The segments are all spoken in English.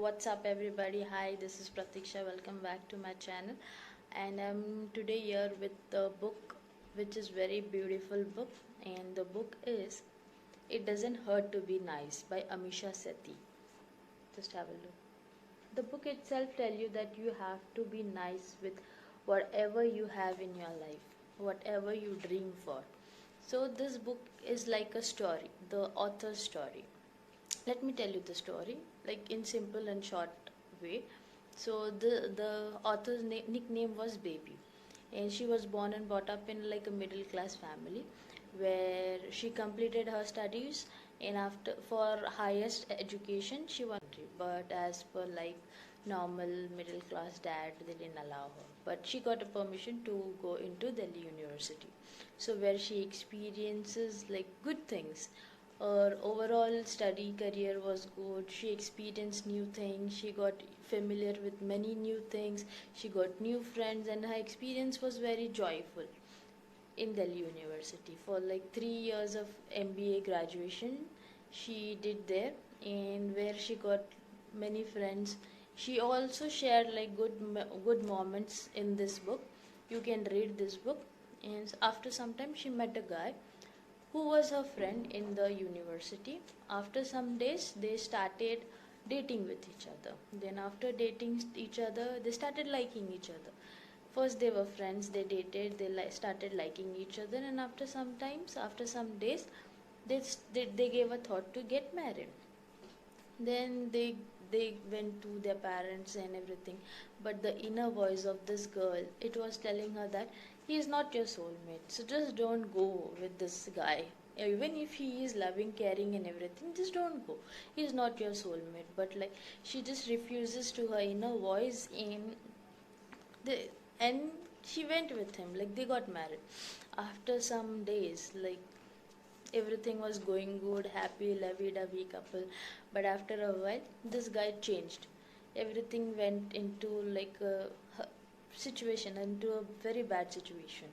what's up everybody? Hi, this is Pratiksha. Welcome back to my channel. And I'm today here with the book which is very beautiful book, and the book is It Doesn't Hurt to Be Nice by Amisha Sethi. Just have a look. The book itself tell you that you have to be nice with whatever you have in your life, whatever you dream for. So this book is like a story, the author's story. Let me tell you the story like in simple and short way. So the author's nickname was Baby, and she was born and brought up in like a middle class family where she completed her studies, and after for highest education she wanted, but as per like normal middle class dad, they didn't allow her, but she got a permission to go into Delhi University. So where she experiences like good things. Her overall study career was good. She experienced new things. She got familiar with many new things. She got new friends, and her experience was very joyful in Delhi University. For like 3 years of MBA graduation, she did there, and where she got many friends. She also shared like good moments in this book. You can read this book, and after some time, she met a guy who was her friend in the university. After some days, they started dating with each other. Then, after dating each other, they started liking each other. First, they were friends, they dated, they started liking each other, and after some days, they gave a thought to get married. Then they went to their parents and everything, but the inner voice of this girl, it was telling her that he is not your soulmate, so just don't go with this guy. Even if he is loving, caring and everything, just don't go. He is not your soulmate. But like, she just refuses to her inner voice, the and she went with him. Like, they got married. After some days, like, everything was going good, happy, lovey-dovey couple. But after a while, this guy changed. Everything went into like a situation, into a very bad situation.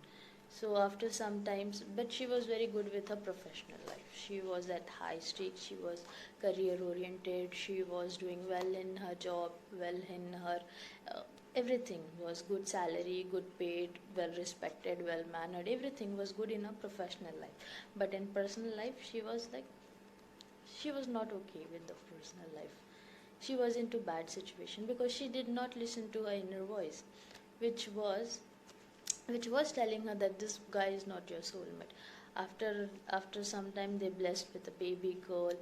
So after some times, but she was very good with her professional life. She was at high stakes. She was career oriented. She was doing well in her job, well in her uh, everything was good, salary, good paid, well respected, well mannered. Everything was good in her professional life. But in personal life, she was not okay with the personal life. She was into bad situation because she did not listen to her inner voice, which was which was telling her that this guy is not your soulmate. After some time, they blessed with a baby girl,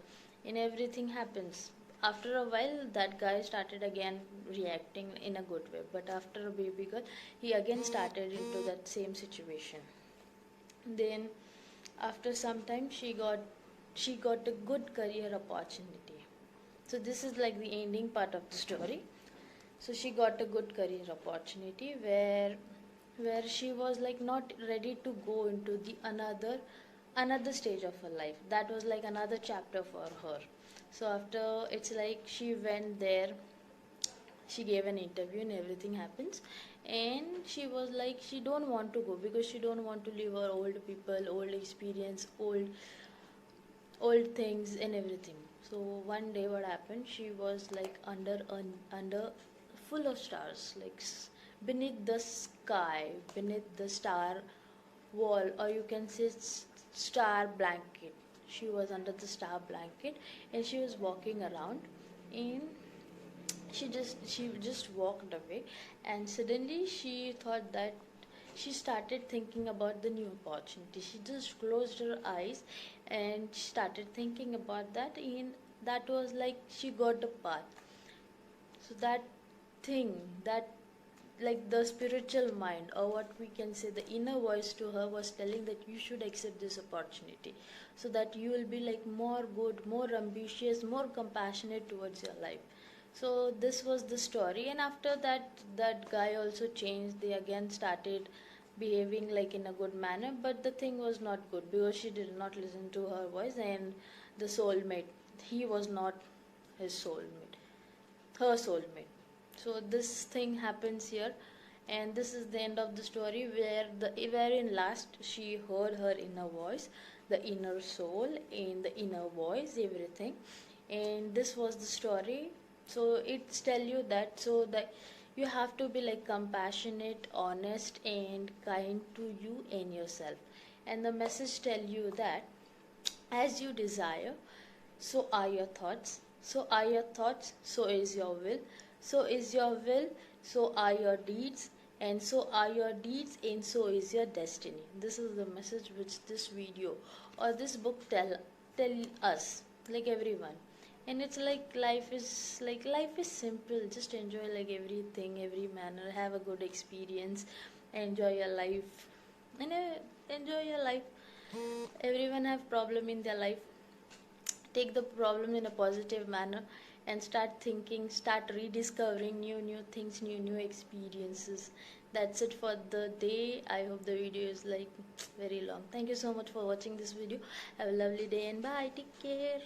and everything happens. After a while, that guy started again reacting in a good way, but after a baby girl, he again started into that same situation. Then after some time, she got a good career opportunity. So this is like the ending part of the story. So she got a good career opportunity where she was like not ready to go into the another stage of her life. That was like another chapter for her. So after, it's like she went there, she gave an interview and everything happens, and she was like she don't want to go because she don't want to leave her old people, old experience, old things and everything. So one day what happened, she was like under full of stars, like beneath the sky, beneath the star wall, or you can say star blanket. She was under the star blanket, and she was walking around, and she just walked away, and suddenly she thought that she started thinking about the new opportunity. She just closed her eyes and started thinking about that, and that was like she got the path. So that thing, that like the spiritual mind, or what we can say the inner voice to her, was telling that you should accept this opportunity, so that you will be like more good, more ambitious, more compassionate towards your life. So this was the story, and after that, that guy also changed. They again started behaving like in a good manner, but the thing was not good because she did not listen to her voice, and the soulmate, he was not his soulmate, her soulmate. So this thing happens here, and this is the end of the story, wherein last she heard her inner voice, the inner soul and the inner voice, everything. And this was the story So it's tell you that, so that you have to be like compassionate, honest and kind to you and yourself. And the message tell you that as you desire, so are your thoughts. So are your thoughts, so is your will. So is your will, so are your deeds. And so are your deeds, and so is your destiny. This is the message which this video or this book tell us, like everyone. And it's like life is simple. Just enjoy like everything, every manner. Have a good experience. Enjoy your life. And enjoy your life. Everyone have problem in their life. Take the problem in a positive manner and start thinking, start rediscovering new things, new experiences. That's it for the day. I hope the video is like very long. Thank you so much for watching this video. Have a lovely day and bye. Take care.